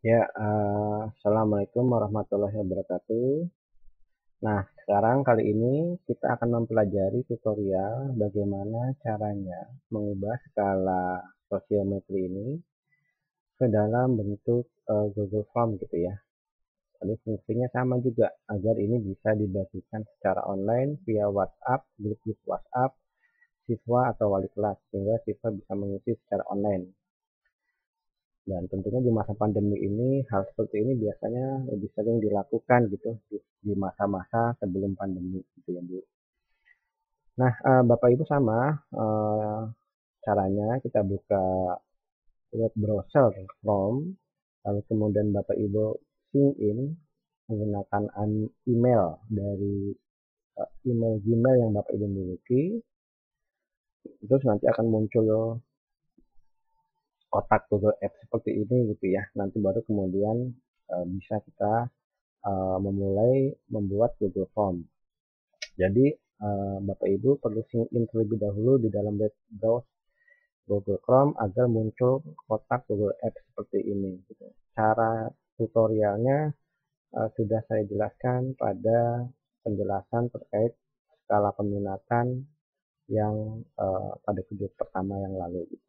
Ya, assalamualaikum warahmatullahi wabarakatuh. Nah, sekarang kali ini kita akan mempelajari tutorial bagaimana caranya mengubah skala sosiometri ini ke dalam bentuk Google Form gitu ya. Jadi fungsinya sama juga agar ini bisa dibagikan secara online via WhatsApp, grup-grup WhatsApp siswa atau wali kelas sehingga siswa bisa mengisi secara online. Dan tentunya di masa pandemi ini hal seperti ini biasanya lebih sering dilakukan gitu di masa-masa sebelum pandemi gitu ya Bu. Nah, Bapak Ibu sama caranya kita buka web browser Chrome, lalu kemudian Bapak Ibu sign in menggunakan email dari email Gmail yang Bapak Ibu miliki, terus nanti akan muncul kotak Google Apps seperti ini gitu ya. Nanti baru kemudian bisa kita memulai membuat Google Form. Jadi Bapak Ibu perlu sign in terlebih dahulu di dalam web browser Google Chrome agar muncul kotak Google Apps seperti ini. Gitu. Cara tutorialnya sudah saya jelaskan pada penjelasan terkait skala peminatan yang pada video pertama yang lalu. Gitu.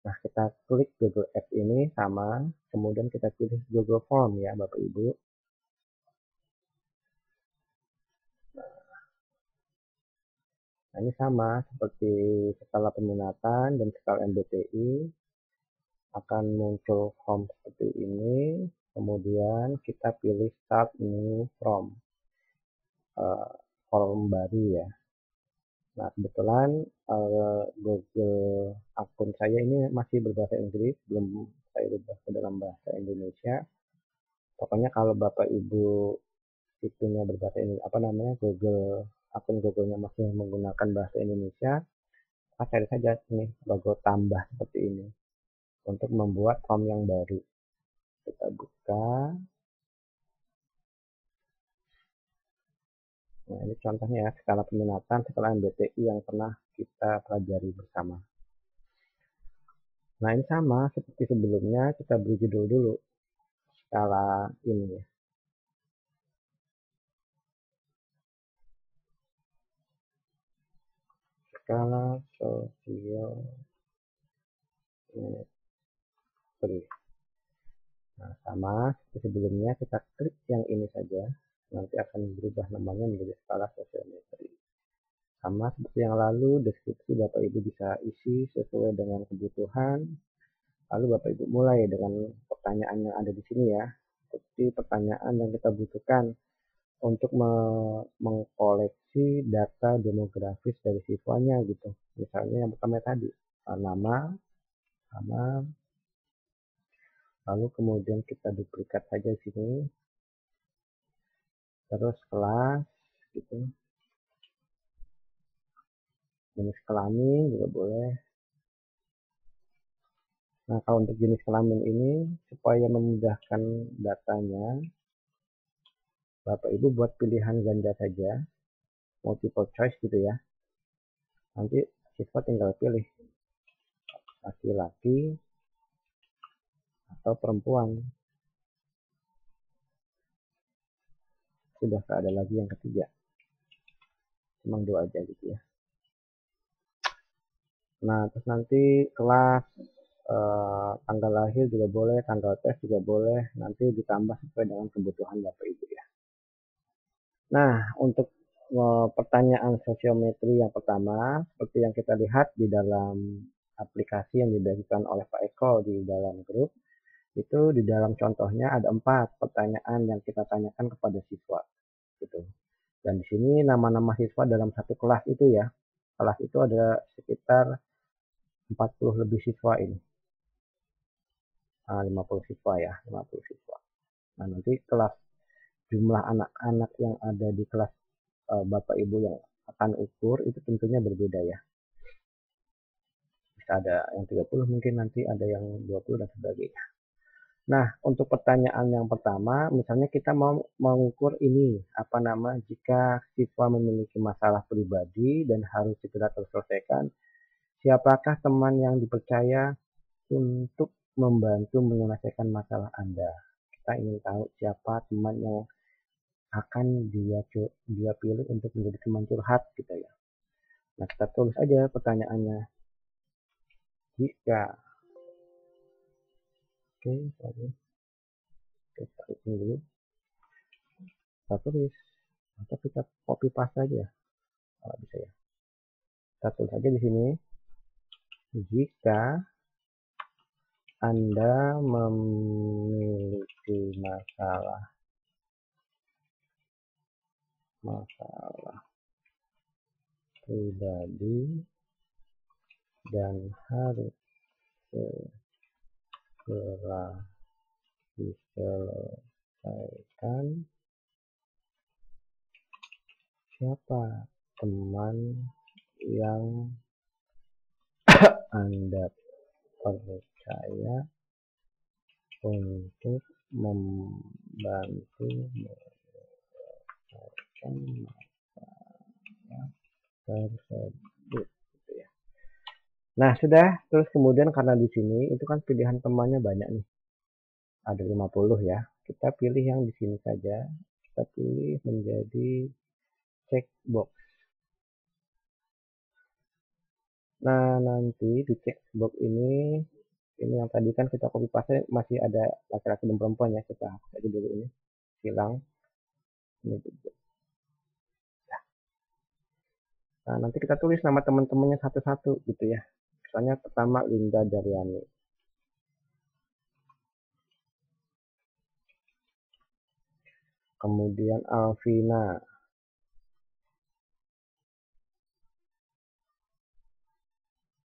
Nah, kita klik Google Apps ini sama, kemudian kita pilih Google Form ya Bapak Ibu. Nah, ini sama seperti skala peminatan dan skala MBTI akan muncul form seperti ini. Kemudian kita pilih start new form, form baru ya. Nah, kebetulan Google akun saya ini masih berbahasa Inggris, belum saya ubah ke dalam bahasa Indonesia. Pokoknya kalau Bapak Ibu itunya berbahasa ini apa namanya akun Google-nya masih menggunakan bahasa Indonesia, cari saja ini logo tambah seperti ini untuk membuat form yang baru. Kita buka. Nah, ini contohnya ya, skala peminatan skala MBTI yang pernah kita pelajari bersama. Nah, ini sama seperti sebelumnya, kita beri judul dulu skala ini ya. Skala sosiometri. Nah, sama seperti sebelumnya, kita klik yang ini saja. Nanti akan berubah namanya menjadi skala sosiometri. Sama seperti yang lalu, deskripsi Bapak Ibu bisa isi sesuai dengan kebutuhan. Lalu Bapak Ibu mulai dengan pertanyaan yang ada di sini ya. Seperti pertanyaan yang kita butuhkan untuk mengkoleksi data demografis dari siswanya gitu. Misalnya yang pertama tadi, nama, nama, lalu kemudian kita duplikat saja di sini, terus kelas gitu, jenis kelamin juga boleh. Nah, kalau untuk jenis kelamin ini supaya memudahkan datanya, Bapak Ibu buat pilihan ganda saja, multiple choice gitu ya. Nanti siswa tinggal pilih laki-laki atau perempuan. Sudah tak ada lagi yang ketiga. Cuma dua aja gitu ya. Nah, terus nanti kelas tanggal lahir juga boleh, tanggal tes juga boleh, nanti ditambah sesuai dengan kebutuhan Bapak Ibu ya. Nah, untuk pertanyaan sosiometri yang pertama, seperti yang kita lihat di dalam aplikasi yang dibagikan oleh Pak Eko di dalam grup, itu di dalam contohnya ada 4 pertanyaan yang kita tanyakan kepada siswa. Gitu. Dan di sini nama-nama siswa dalam satu kelas itu ya, kelas itu ada sekitar 40 lebih siswa ini. 50 siswa ya, 50 siswa. Nah, nanti kelas jumlah anak-anak yang ada di kelas Bapak Ibu yang akan ukur itu tentunya berbeda ya. Bisa ada yang 30 mungkin nanti ada yang 20 dan sebagainya. Nah, untuk pertanyaan yang pertama, misalnya kita mau mengukur ini, apa nama, jika siswa memiliki masalah pribadi dan harus segera terselesaikan, siapakah teman yang dipercaya untuk membantu menyelesaikan masalah Anda. Kita ingin tahu siapa teman yang akan dia pilih untuk menjadi teman curhat gitu ya. Nah, kita tulis aja pertanyaannya. Jika, oke, sorry, kita ini dulu, kita tulis atau kita copy paste aja kalau bisa ya. Kita tulis aja di sini. Jika Anda memiliki masalah pribadi dan harus segera diselesaikan, siapa teman yang Anda percaya untuk membantu menyelesaikan masalah tersebut gitu ya. Nah, sudah. Terus kemudian karena di sini itu kan pilihan temannya banyak nih. Ada 50 ya. Kita pilih yang di sini saja. Kita pilih menjadi checkbox. Nah, nanti di checkbox ini yang tadi kan kita copy paste masih ada laki-laki dan perempuan ya. Kita hapus aja dulu ini. Hilang. Ini juga. Nah, nanti kita tulis nama teman-temannya satu-satu gitu ya. Misalnya pertama Linda Daryani. Kemudian Alvina.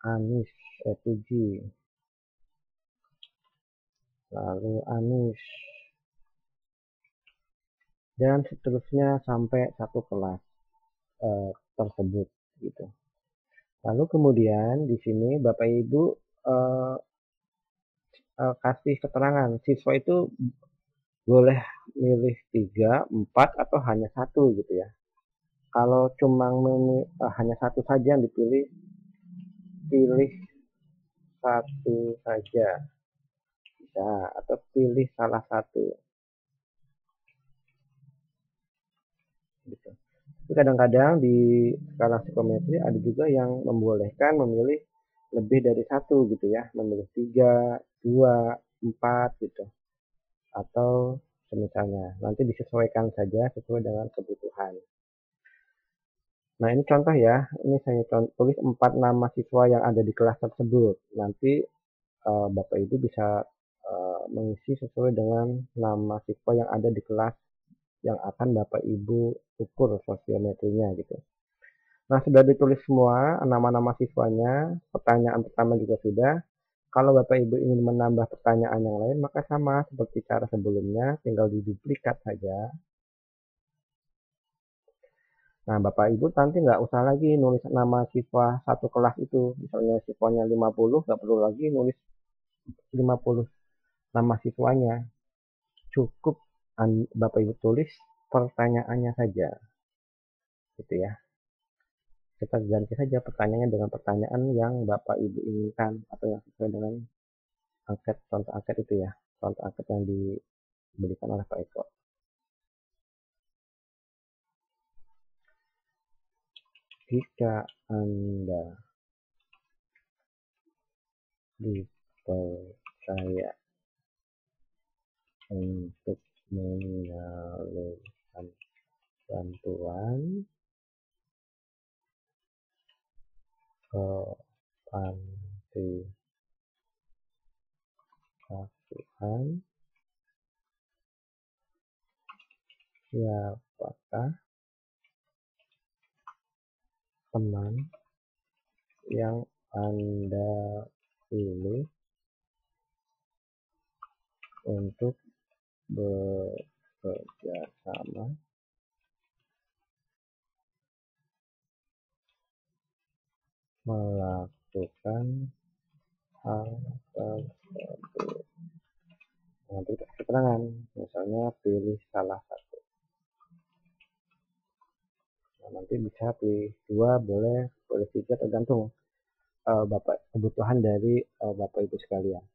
Anis, Puji. Lalu Anis. Dan seterusnya sampai satu kelas tersebut gitu. Lalu kemudian di sini Bapak Ibu kasih keterangan siswa itu boleh milih 3, 4 atau hanya satu gitu ya. Kalau cuma hanya satu saja yang dipilih, pilih satu saja bisa, atau pilih salah satu gitu. Tapi kadang-kadang di skala psikometri ada juga yang membolehkan memilih lebih dari satu gitu ya, memilih 3, 2, 4 gitu, atau semisalnya. Nanti disesuaikan saja sesuai dengan kebutuhan. Nah, ini contoh ya. Ini saya tulis 4 nama siswa yang ada di kelas tersebut. Nanti Bapak Ibu bisa mengisi sesuai dengan nama siswa yang ada di kelas yang akan Bapak Ibu ukur sosiometrinya gitu. Nah, sudah ditulis semua nama-nama siswanya, pertanyaan pertama juga sudah. Kalau Bapak Ibu ingin menambah pertanyaan yang lain, maka sama seperti cara sebelumnya, tinggal diduplikat saja. Nah, Bapak Ibu nanti nggak usah lagi nulis nama siswa satu kelas itu. Misalnya siswanya 50, nggak perlu lagi nulis 50 nama siswanya. Cukup Bapak Ibu tulis pertanyaannya saja. Gitu ya. Kita ganti saja pertanyaannya dengan pertanyaan yang Bapak Ibu inginkan atau yang sesuai dengan contoh angket itu ya. Contoh angket yang diberikan oleh Pak Eko. Jika Anda dipercaya untuk menyalurkan bantuan ke panti asuhan, siapakah teman yang Anda pilih untuk bekerja sama melakukan hal tersebut. Nanti keterangan, misalnya pilih salah satu. Nah, nanti bisa pilih 2, boleh 3, tergantung Bapak kebutuhan dari Bapak Ibu sekalian.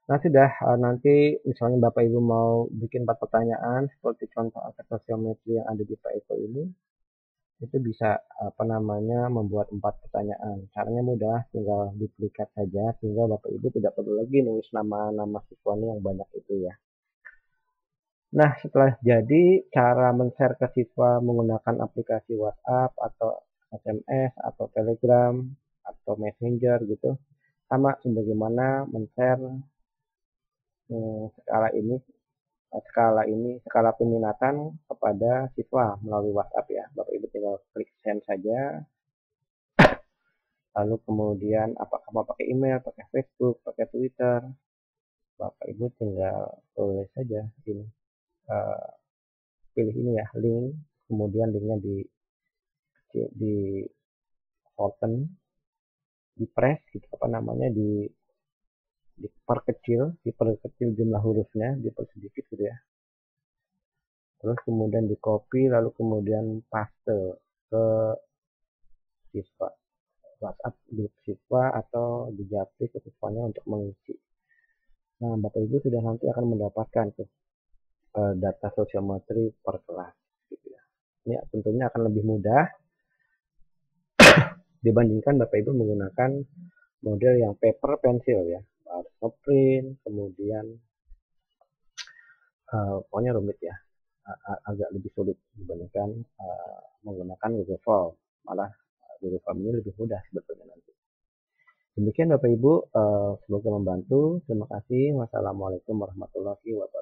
Nah, sudah nanti misalnya Bapak Ibu mau bikin 4 pertanyaan seperti contoh angka sosiometri yang ada di Pak Eko ini, itu bisa apa namanya membuat 4 pertanyaan. Caranya mudah, tinggal duplikat saja sehingga Bapak Ibu tidak perlu lagi nulis nama-nama siswanya yang banyak itu ya. Nah, setelah jadi cara men-share ke siswa menggunakan aplikasi WhatsApp atau SMS atau Telegram atau Messenger gitu, sama sebagaimana men-share skala peminatan kepada siswa melalui WhatsApp ya. Bapak Ibu tinggal klik send saja, lalu kemudian apakah mau pakai email, pakai Facebook, pakai Twitter, Bapak Ibu tinggal tulis saja ini, uh, pilih ini ya, link, kemudian linknya di open, di press gitu apa namanya, diperkecil jumlah hurufnya, dipersedikit gitu ya. Terus kemudian di copy, lalu kemudian paste ke siswa, WhatsApp grup siswa atau di Japri ke siswanya untuk mengisi. Nah, Bapak Ibu sudah nanti akan mendapatkan tuh data sosiometri per kelas gitu ya. Ini tentunya akan lebih mudah dibandingkan Bapak Ibu menggunakan model yang paper pensil ya. Harus ngeprint, kemudian pokoknya rumit ya. Agak lebih sulit dibandingkan menggunakan Google Form. Malah Google Form ini lebih mudah sebetulnya nanti. Demikian Bapak Ibu, semoga membantu. Terima kasih. Wassalamualaikum warahmatullahi wabarakatuh.